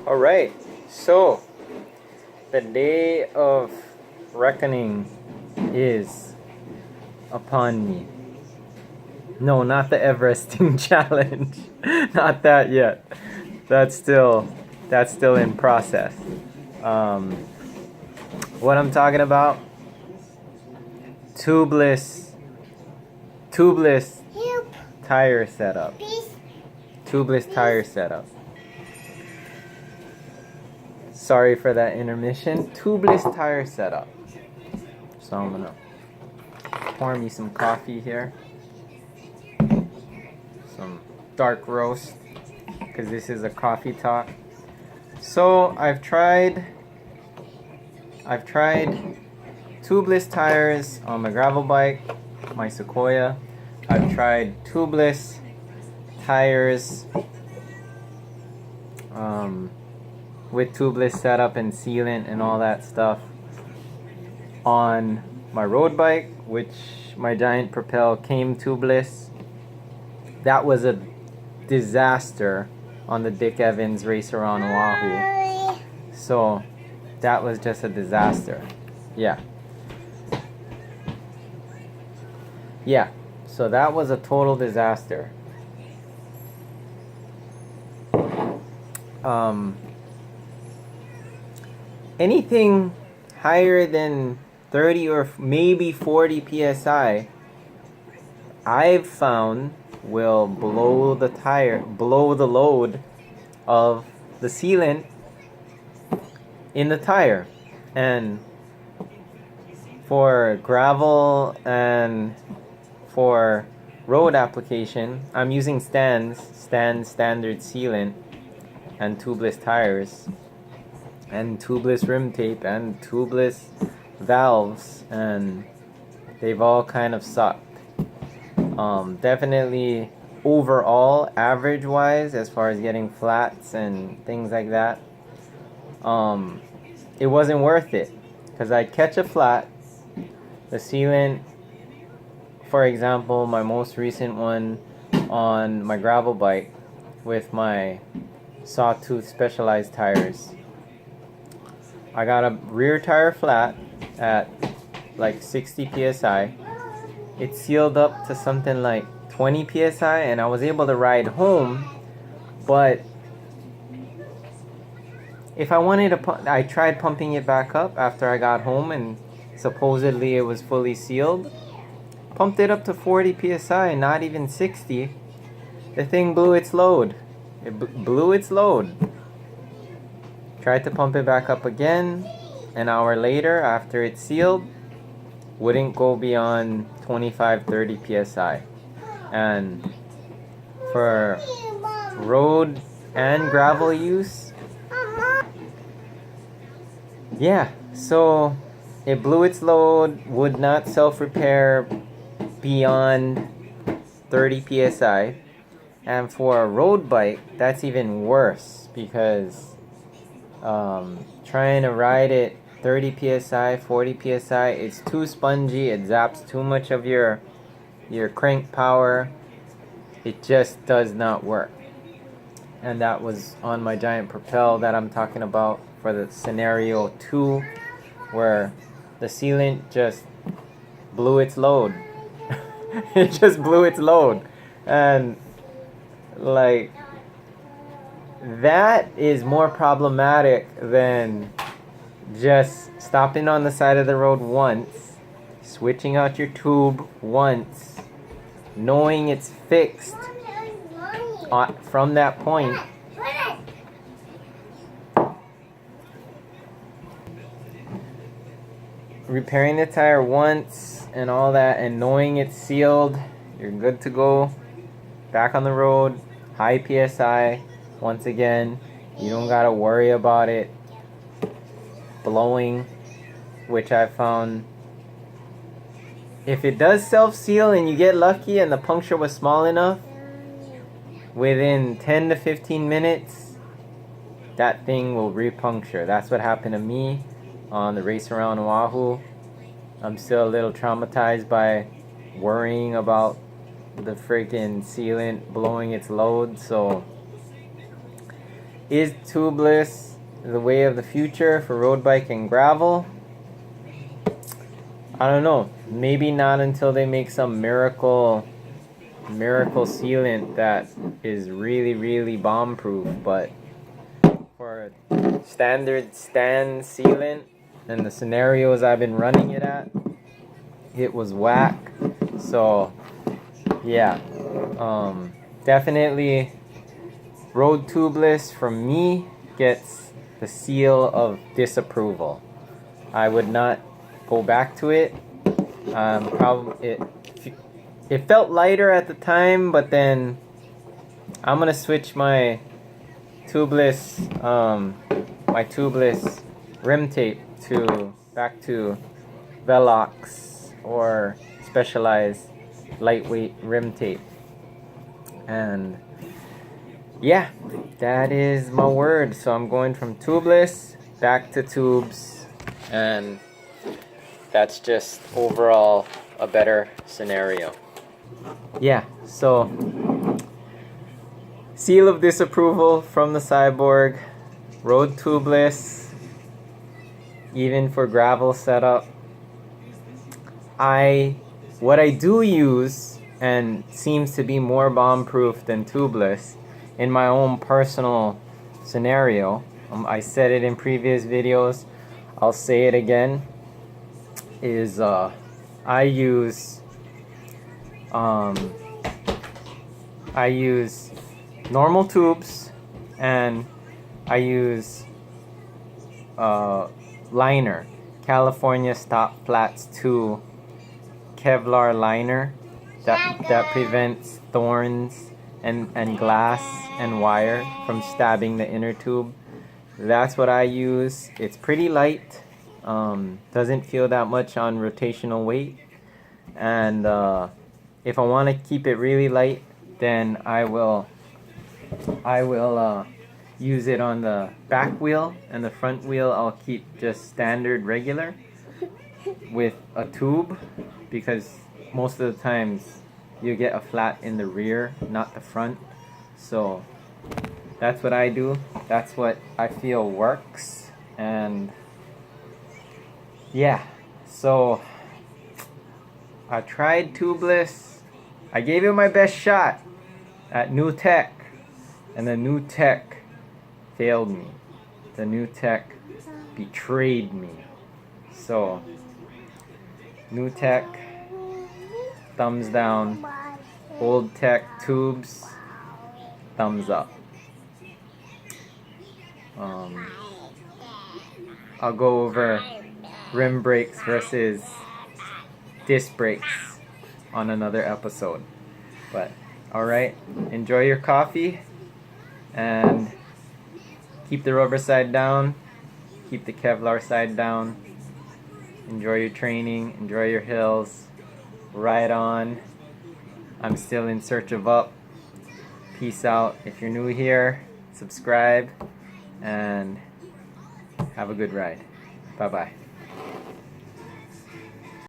Alright, so the day of reckoning is upon me. No, not the Everesting challenge. Not that yet. That's still in process. What I'm talking about? Tubeless tire setup. Tubeless tire setup. Sorry for that intermission. Tubeless tire setup. So I'm gonna pour me some coffee here. Some dark roast, because this is a coffee talk. So I've tried tubeless tires on my gravel bike, my Sequoia. I've tried tubeless tires with tubeless setup and sealant and all that stuff on my road bike, which my Giant Propel came tubeless. That was a disaster on the Dick Evans race around Oahu. So that was just a disaster. Yeah, so that was a total disaster. Anything higher than 30 or maybe 40 psi, I've found will blow the load of the sealant in the tire. And for gravel and for road application, I'm using standard sealant and tubeless tires and tubeless rim tape and tubeless valves, and they've all kind of sucked. Definitely overall, average wise, as far as getting flats and things like that, it wasn't worth it, because I'd catch a flat, the sealant, for example, my most recent one on my gravel bike with my Sawtooth Specialized tires. I got a rear tire flat at like 60 psi. It sealed up to something like 20 psi, and I was able to ride home. But if I wanted to I tried pumping it back up after I got home, and supposedly it was fully sealed. Pumped it up to 40 psi, not even 60. The thing blew its load. It blew its load. Tried to pump it back up again an hour later after it sealed. Wouldn't go beyond 25-30 psi. And for road and gravel use, yeah, so it blew its load, would not self-repair beyond 30 psi. And for a road bike, that's even worse, because trying to ride it 30 psi, 40 psi, it's too spongy, it zaps too much of your crank power. It just does not work. And that was on my Giant Propel that I'm talking about for the scenario 2, where the sealant just blew its load. It just blew its load. And like, that is more problematic than just stopping on the side of the road once, switching out your tube once, knowing it's fixed from that point, repairing the tire once and all that, and knowing it's sealed, you're good to go, back on the road, high psi. Once again, you don't gotta worry about it blowing, which I found, if it does self-seal and you get lucky and the puncture was small enough, within 10 to 15 minutes, that thing will repuncture. That's what happened to me on the race around Oahu. I'm still a little traumatized by worrying about the freaking sealant blowing its load. So Is tubeless the way of the future for road bike and gravel? I don't know. Maybe not until they make some miracle sealant that is really, really bomb proof. But for a standard stand sealant and the scenarios I've been running it at, it was whack. So yeah, definitely road tubeless from me gets the seal of disapproval. I would not go back to it. Probably it felt lighter at the time, but then I'm gonna switch my tubeless rim tape back to Velox or Specialized lightweight rim tape. And yeah, that is my word. So I'm going from tubeless back to tubes, and that's just overall a better scenario. Yeah, so seal of disapproval from the Cyborg, road tubeless, even for gravel setup. What I do use, and seems to be more bomb proof than tubeless in my own personal scenario, I said it in previous videos, I'll say it again, is I use normal tubes, and I use liner, California Stop Flats 2 Kevlar liner that prevents thorns and glass and wire from stabbing the inner tube. That's what I use. It's pretty light, doesn't feel that much on rotational weight, and if I want to keep it really light, then I will use it on the back wheel, and the front wheel I'll keep just standard regular with a tube, because most of the times you get a flat in the rear, not the front. So that's what I do. That's what I feel works. And yeah, so I tried tubeless. I gave it my best shot at new tech, and the new tech failed me. The new tech betrayed me. So new tech, thumbs down. Old tech tubes, thumbs up. I'll go over rim brakes versus disc brakes on another episode. But alright, enjoy your coffee, and keep the rubber side down, keep the Kevlar side down. Enjoy your training, enjoy your hills, ride on. I'm still in search of up. Peace out. If you're new here, subscribe, and have a good ride. Bye-bye.